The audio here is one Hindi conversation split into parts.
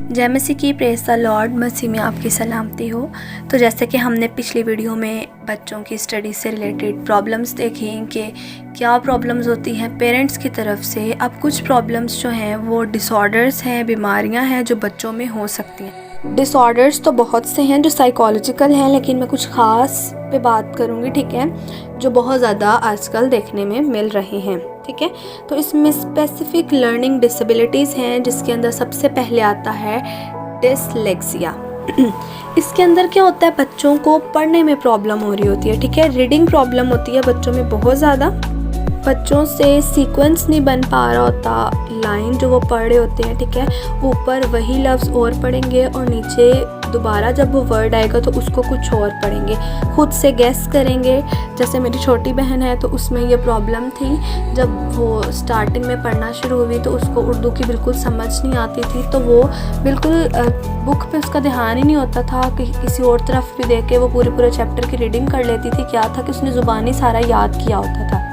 जय मसीह की, प्रेज़ द लॉर्ड। मसीह में आपकी सलामती हो। तो जैसे कि हमने पिछली वीडियो में बच्चों की स्टडी से रिलेटेड प्रॉब्लम्स देखी कि क्या प्रॉब्लम्स होती हैं पेरेंट्स की तरफ से। अब कुछ प्रॉब्लम्स जो हैं वो डिसऑर्डर्स हैं, बीमारियां हैं जो बच्चों में हो सकती हैं। डिसऑर्डर्स तो बहुत से हैं जो साइकोलॉजिकल हैं, लेकिन मैं कुछ ख़ास पे बात करूँगी, ठीक है, जो बहुत ज़्यादा आजकल देखने में मिल रहे हैं, ठीक है। तो इसमें स्पेसिफिक लर्निंग डिसेबिलिटीज़ हैं, जिसके अंदर सबसे पहले आता है डिसलेक्सिया। इसके अंदर क्या होता है, बच्चों को पढ़ने में प्रॉब्लम हो रही होती है, ठीक है, रीडिंग प्रॉब्लम होती है बच्चों में बहुत ज़्यादा। बच्चों से सीक्वेंस नहीं बन पा रहा होता, लाइन जो वो पढ़ रहे होते हैं, ठीक है, ऊपर वही लफ्ज़ और पढ़ेंगे और नीचे दोबारा जब वो वर्ड आएगा तो उसको कुछ और पढ़ेंगे, खुद से गेस करेंगे। जैसे मेरी छोटी बहन है तो उसमें ये प्रॉब्लम थी, जब वो स्टार्टिंग में पढ़ना शुरू हुई तो उसको उर्दू की बिल्कुल समझ नहीं आती थी, तो वो बिल्कुल बुक पे उसका ध्यान ही नहीं होता था कि किसी और तरफ भी देख के वो पूरे चैप्टर की रीडिंग कर लेती थी। क्या था कि उसने ज़ुबानी सारा याद किया होता था।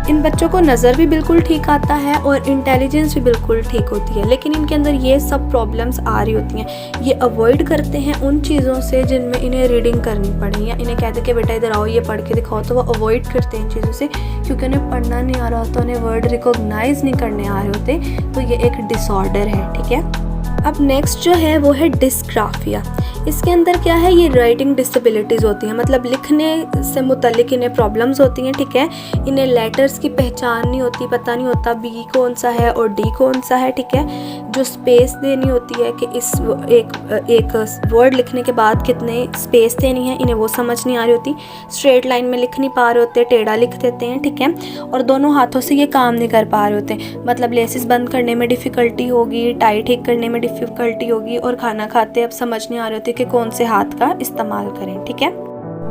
इन बच्चों को नज़र भी बिल्कुल ठीक आता है और इंटेलिजेंस भी बिल्कुल ठीक होती है, लेकिन इनके अंदर ये सब प्रॉब्लम्स आ रही होती हैं। ये अवॉइड करते हैं उन चीज़ों से जिनमें इन्हें रीडिंग करनी पड़े, या इन्हें कहते हैं कि बेटा इधर आओ ये पढ़ के दिखाओ, तो वो अवॉइड करते हैं इन चीज़ों से, क्योंकि उन्हें पढ़ना नहीं आ रहा होता, उन्हें वर्ड रिकॉग्नाइज नहीं करने आ रहे होते। तो ये एक डिसऑर्डर है, ठीक है। अब नेक्स्ट जो है वो है डिस्ग्राफिया। इसके अंदर क्या है, ये राइटिंग डिसेबिलिटीज़ होती हैं, मतलब लिखने से मुतल्लिक इन्हें प्रॉब्लम्स होती हैं, ठीक है। इन्हें लेटर्स की पहचान नहीं होती, पता नहीं होता बी कौन सा है और डी कौन सा है, ठीक है। जो स्पेस देनी होती है कि इस एक वर्ड लिखने के बाद कितने स्पेस देनी है, इन्हें वो समझ नहीं आ रही होती। स्ट्रेट लाइन में लिख नहीं पा रहे होते, टेढ़ा लिख देते हैं, ठीक है। और दोनों हाथों से ये काम नहीं कर पा रहे होते, मतलब लेसेस बंद करने में डिफ़िकल्टी होगी, टाई ठीक करने में डिफ़िकल्टी होगी, और खाना खाते अब समझ नहीं आ रहे होते कि कौन से हाथ का इस्तेमाल करें, ठीक है।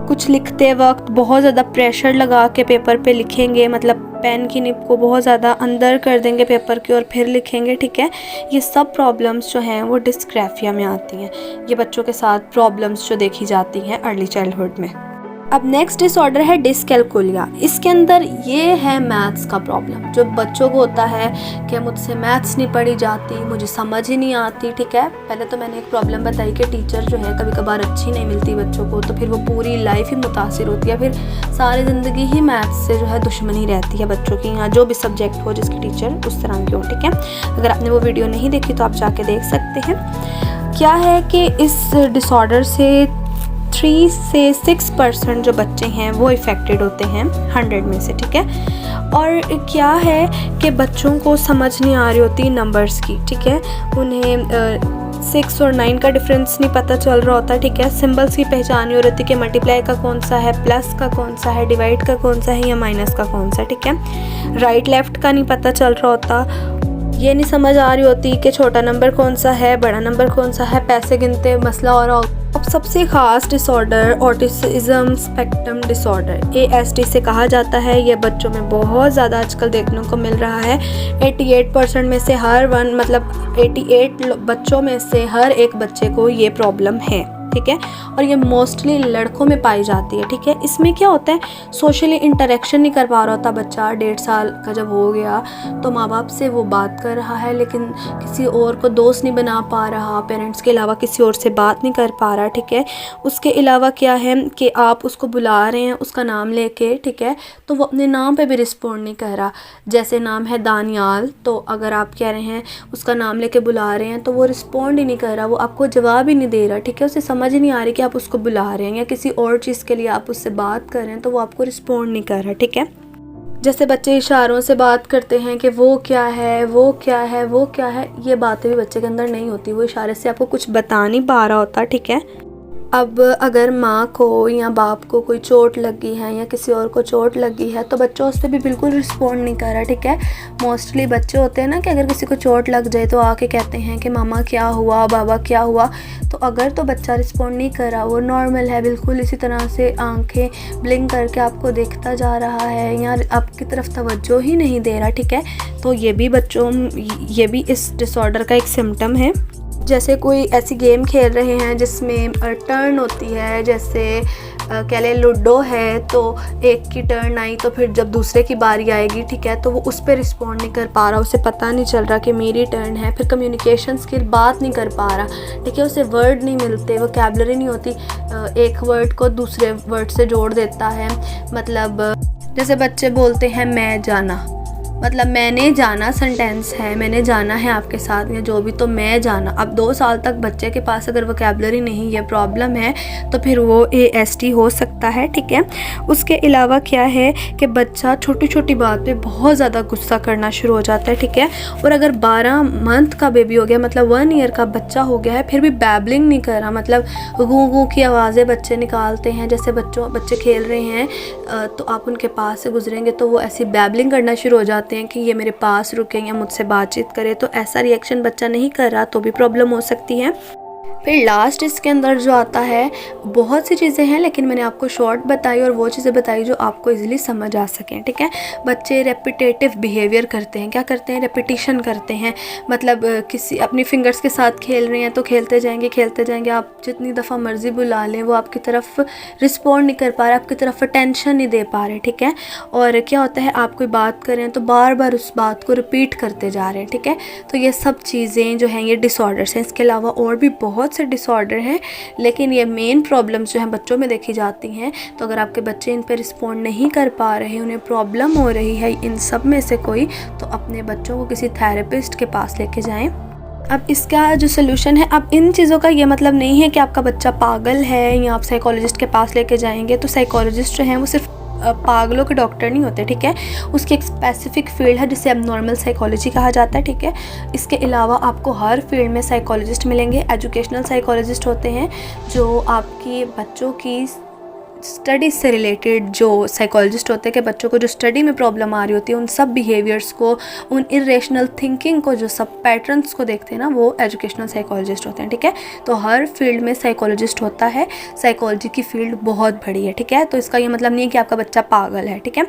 कुछ लिखते वक्त बहुत ज़्यादा प्रेशर लगा के पेपर पे लिखेंगे, मतलब पेन की निब को बहुत ज़्यादा अंदर कर देंगे पेपर की और फिर लिखेंगे, ठीक है। ये सब प्रॉब्लम्स जो हैं वो डिस्ग्राफिया में आती हैं। ये बच्चों के साथ प्रॉब्लम्स जो देखी जाती हैं अर्ली चाइल्डहुड में। अब नेक्स्ट डिसऑर्डर है डिसकैल्कुलिया। इसके अंदर ये है मैथ्स का प्रॉब्लम, जो बच्चों को होता है कि मुझसे मैथ्स नहीं पढ़ी जाती, मुझे समझ ही नहीं आती, ठीक है। पहले तो मैंने एक प्रॉब्लम बताई कि टीचर जो है कभी कभार अच्छी नहीं मिलती बच्चों को, तो फिर वो पूरी लाइफ ही मुतासिर होती है, फिर सारी ज़िंदगी ही मैथ्स से जो है दुश्मनी रहती है बच्चों की, या जो भी सब्जेक्ट हो जिसकी टीचर उस तरह की हो, ठीक है। अगर आपने वो वीडियो नहीं देखी तो आप जाके देख सकते हैं। क्या है कि इस डिसऑर्डर से 3 से 6% जो बच्चे हैं वो इफ़ेक्टेड होते हैं 100 में से, ठीक है। और क्या है कि बच्चों को समझ नहीं आ रही होती नंबर्स की, ठीक है। उन्हें 6 और 9 का डिफरेंस नहीं पता चल रहा होता, ठीक है। सिंबल्स की पहचान नहीं हो रही कि मल्टीप्लाई का कौन सा है, प्लस का कौन सा है, डिवाइड का कौन सा है, या माइनस का कौन सा, ठीक है। राइट लेफ़्ट का नहीं पता चल रहा होता। ये नहीं समझ आ रही होती कि छोटा नंबर कौन सा है, बड़ा नंबर कौन सा है, पैसे गिनते मसला हो रहा होता। अब सबसे ख़ास disorder autism spectrum disorder, ASD से कहा जाता है। ये बच्चों में बहुत ज़्यादा आजकल देखने को मिल रहा है। 88% में से मतलब 88 बच्चों में से हर एक बच्चे को ये प्रॉब्लम है, ठीक है। और ये मोस्टली लड़कों में पाई जाती है, ठीक है। इसमें क्या होता है, सोशली इंटरेक्शन नहीं कर पा रहा होता बच्चा। 1.5 साल का जब हो गया तो माँ बाप से वो बात कर रहा है, लेकिन किसी और को दोस्त नहीं बना पा रहा, पेरेंट्स के अलावा किसी और से बात नहीं कर पा रहा, ठीक है। उसके अलावा क्या है कि आप उसको बुला रहे हैं उसका नाम लेके, ठीक है, तो वो अपने नाम पे भी रिस्पॉन्ड नहीं कर रहा। जैसे नाम है दानियाल, तो अगर आप कह रहे हैं उसका नाम लेके बुला रहे हैं तो वो रिस्पॉन्ड ही नहीं कर रहा, वो आपको जवाब ही नहीं दे रहा, ठीक है। उसे समझ ही नहीं आ रही कि आप उसको बुला रहे हैं, या किसी और चीज़ के लिए आप उससे बात कर रहे हैं तो वो आपको रिस्पॉन्ड नहीं कर रहा, ठीक है। जैसे बच्चे इशारों से बात करते हैं कि वो क्या है, वो क्या है, वो क्या है, ये बातें भी बच्चे के अंदर नहीं होती, वो इशारे से आपको कुछ बता नहीं पा रहा होता, ठीक है। अब अगर माँ को या बाप को कोई चोट लगी है या किसी और को चोट लगी है तो बच्चा उस पर भी बिल्कुल रिस्पॉन्ड नहीं कर रहा, ठीक है। मोस्टली बच्चे होते हैं ना कि अगर किसी को चोट लग जाए तो आके कहते हैं कि मामा क्या हुआ, बाबा क्या हुआ। तो अगर तो बच्चा रिस्पॉन्ड नहीं कर रहा, वो नॉर्मल है बिल्कुल, इसी तरह से आंखें ब्लिंक करके आपको देखता जा रहा है या आपकी तरफ तवज्जो ही नहीं दे रहा, ठीक है, तो ये भी इस डिसऑर्डर का एक सिम्टम है। जैसे कोई ऐसी गेम खेल रहे हैं जिसमें टर्न होती है, जैसे कह लें लूडो है तो एक की टर्न आई तो फिर जब दूसरे की बारी आएगी, ठीक है, तो वो उस पर रिस्पॉन्ड नहीं कर पा रहा, उसे पता नहीं चल रहा कि मेरी टर्न है। फिर कम्युनिकेशन स्किल, बात नहीं कर पा रहा, ठीक है, उसे वर्ड नहीं मिलते, वोकैबुलरी नहीं होती, एक वर्ड को दूसरे वर्ड से जोड़ देता है। मतलब जैसे बच्चे बोलते हैं मैं जाना, मतलब मैंने जाना सेंटेंस है, मैंने जाना है आपके साथ या जो भी, तो मैं जाना। अब 2 साल तक बच्चे के पास अगर वोकैबुलरी नहीं, ये प्रॉब्लम है, तो फिर वो ASD हो सकता है, ठीक है। उसके अलावा क्या है कि बच्चा छोटी छोटी बात पे बहुत ज़्यादा गुस्सा करना शुरू हो जाता है, ठीक है। और अगर 12 मंथ का बेबी हो गया, मतलब 1 ईयर का बच्चा हो गया है, फिर भी बैबलिंग नहीं कर रहा, मतलब गूं गूं की आवाज़ें बच्चे निकालते हैं। जैसे बच्चे खेल रहे हैं तो आप उनके पास से गुजरेंगे तो वो ऐसी बैबलिंग करना शुरू हो जाते हैं कि ये मेरे पास रुके या मुझसे बातचीत करे, तो ऐसा रिएक्शन बच्चा नहीं कर रहा तो भी प्रॉब्लम हो सकती है। फिर लास्ट इसके अंदर जो आता है, बहुत सी चीज़ें हैं लेकिन मैंने आपको शॉर्ट बताई और वो चीज़ें बताई जो आपको इजीली समझ आ सकें, ठीक है। बच्चे रेपिटेटिव बिहेवियर करते हैं, क्या करते हैं, रेपिटिशन करते हैं। मतलब किसी अपनी फिंगर्स के साथ खेल रहे हैं तो खेलते जाएंगे, आप जितनी दफ़ा मर्ज़ी बुला लें वो आपकी तरफ रिस्पॉन्ड नहीं कर पा रहे, आपकी तरफ अटेंशन नहीं दे पा रहे, ठीक है। और क्या होता है, आप कोई बात करें तो बार बार उस बात को रिपीट करते जा रहे हैं, ठीक है। तो ये सब चीज़ें जो हैं ये डिसऑर्डर्स हैं। इसके अलावा और भी बहुत से डिसऑर्डर हैं, लेकिन ये मेन प्रॉब्लम्स जो हैं बच्चों में देखी जाती हैं। तो अगर आपके बच्चे इन पे रिस्पॉन्ड नहीं कर पा रहे, उन्हें प्रॉब्लम हो रही है इन सब में से कोई, तो अपने बच्चों को किसी थेरेपिस्ट के पास लेके जाएं। अब इसका जो सोल्यूशन है, अब इन चीज़ों का ये मतलब नहीं है कि आपका बच्चा पागल है या आप साइकोलॉजिस्ट के पास लेके जाएंगे। तो साइकोलॉजिस्ट जो हैं वो सिर्फ पागलों के डॉक्टर नहीं होते, ठीक है। उसकी एक स्पेसिफिक फील्ड है जिसे एबनॉर्मल साइकोलॉजी कहा जाता है, ठीक है। इसके अलावा आपको हर फील्ड में साइकोलॉजिस्ट मिलेंगे। एजुकेशनल साइकोलॉजिस्ट होते हैं जो आपकी बच्चों की स्टडीज़ से रिलेटेड, जो साइकोलॉजिस्ट होते हैं कि बच्चों को जो स्टडी में प्रॉब्लम आ रही होती है उन सब बिहेवियर्स को, उन इरेशनल थिंकिंग को, जो सब पैटर्न्स को देखते हैं ना, वो एजुकेशनल साइकोलॉजिस्ट होते हैं, ठीक है। तो हर फील्ड में साइकोलॉजिस्ट होता है। साइकोलॉजी की फील्ड बहुत बड़ी है, ठीक है। तो इसका ये मतलब नहीं है कि आपका बच्चा पागल है, ठीक है।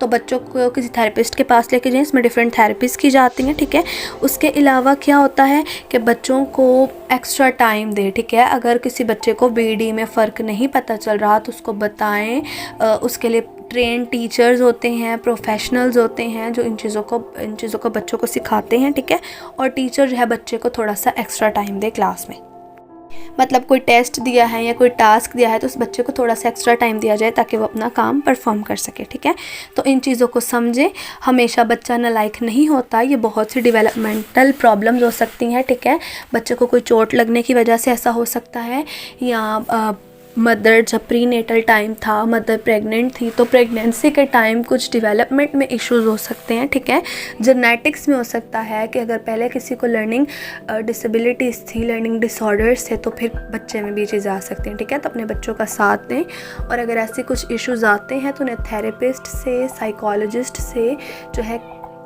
तो बच्चों को किसी थेरेपिस्ट के पास लेके जाएं, इसमें डिफरेंट थेरेपीज़ की जाती हैं, ठीक है। उसके अलावा क्या होता है कि बच्चों को एक्स्ट्रा टाइम दे, ठीक है। अगर किसी बच्चे को BD में फ़र्क नहीं पता चल रहा तो उसको बताएं। उसके लिए ट्रेन टीचर्स होते हैं, प्रोफेशनल्स होते हैं जो इन चीज़ों को बच्चों को सिखाते हैं, ठीक है। और टीचर जो है बच्चे को थोड़ा सा एक्स्ट्रा टाइम दे क्लास में। मतलब कोई टेस्ट दिया है या कोई टास्क दिया है तो उस बच्चे को थोड़ा सा एक्स्ट्रा टाइम दिया जाए ताकि वो अपना काम परफॉर्म कर सके, ठीक है। तो इन चीज़ों को समझें। हमेशा बच्चा नालायक नहीं होता, ये बहुत सी डेवलपमेंटल प्रॉब्लम्स हो सकती हैं, ठीक है। बच्चे को कोई चोट लगने की वजह से ऐसा हो सकता है, या मदर जब प्रीनेटल टाइम था, मदर प्रेग्नेंट थी तो प्रेगनेंसी के टाइम कुछ डेवलपमेंट में इश्यूज़ हो सकते हैं, ठीक है। जेनेटिक्स में हो सकता है कि अगर पहले किसी को लर्निंग डिसेबिलिटीज़ थी, लर्निंग डिसऑर्डर्स थे, तो फिर बच्चे में भी चीज़ें आ सकती हैं, ठीक है। तो अपने बच्चों का साथ दें और अगर ऐसे कुछ इश्यूज़ आते हैं तो उन्हें थेरेपिस्ट से, साइकोलॉजिस्ट से जो है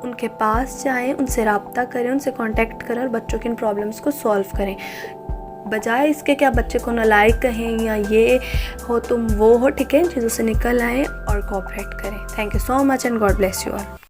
उनके पास जाएं, उनसे रब्ता करें, उनसे कांटेक्ट करें और बच्चों की इन प्रॉब्लम्स को सॉल्व करें, बजाय इसके कि आप बच्चे को नालायक कहें या ये हो तुम वो हो, ठीक है। इन चीज़ों से निकल आएँ और कोऑपरेट करें। Thank you so much and God bless you all.